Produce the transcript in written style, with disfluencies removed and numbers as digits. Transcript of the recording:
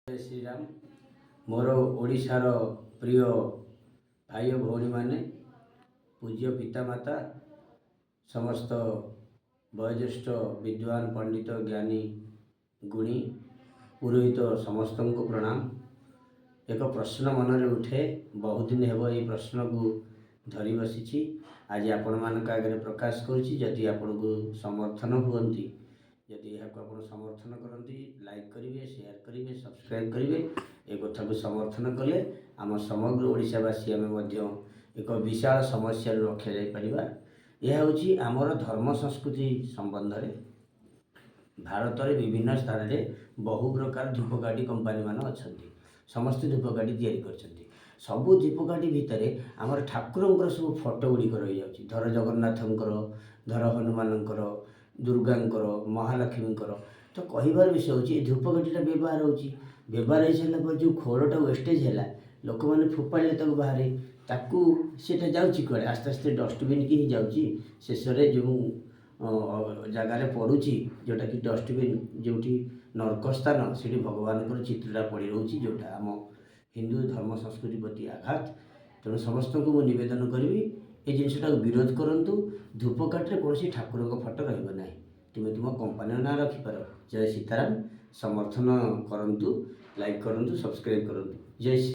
जय श्री राम। मोर ओडिशार प्रिय भाई और भौणी माने, पूज्य पितामाता, समस्त वयोज्येष्ठ विद्वान पंडित ज्ञानी गुणी पुरोहित समस्त को प्रणाम। एक प्रश्न मन में उठे, बहुत दिन हेब ये प्रश्न को धरी बसी। आज आपण मान आगे प्रकाश करुँची। आपण को समर्थन हुई, जदि यह आप समर्थन करती, लाइक करेंगे, शेयर करेंगे, सब्सक्राइब करेंगे, ये कथा को समर्थन कले आम समग्र ओडिशावासी आम एक विशाल समस्या रक्षा जापर। यह हूँ आमर धर्म संस्कृति संबंध में भारत में विभिन्न स्थान में बहु प्रकार धूपकाठी कंपानी मान अच्छा, समस्त धूपकाठी तैयारी कर सबू धूपकाठी भितर आमर ठाकुर सब फोटो गुड़िक रही जाऊँगी। धर जगन्नाथंकर, धर हनुमानंकर, दुर्गांकर, महालक्ष्मींकर। तो कहबार विषय हूँ धूपकाठीटा व्यवहार व्यवहार हो सारा जो खोलटा वेस्टेज है लोक मैंने फोपाड़े तक बाहर ताकू सीटा जाऊँगी कड़े आस्ते आस्ते डस्टबिन की ही जाऊँगी। शेष में जो जगार पड़ुची जोटा कि डस्टबिन जो नरक स्थान से भगवान चित्रटा पड़ रोचे जोटा आम हिंदू धर्म संस्कृति प्रति आघात। तेणु समस्त को मुझे नवेदन करी ये जिनटा विरोध करूँ। धूपकाठी कौन ठाकुर फटो रहा तुम तुम कंपानी ना रखिपार। जय सीताराम। समर्थन करूँ, लाइक करूँ, सब्सक्राइब करूँ। जय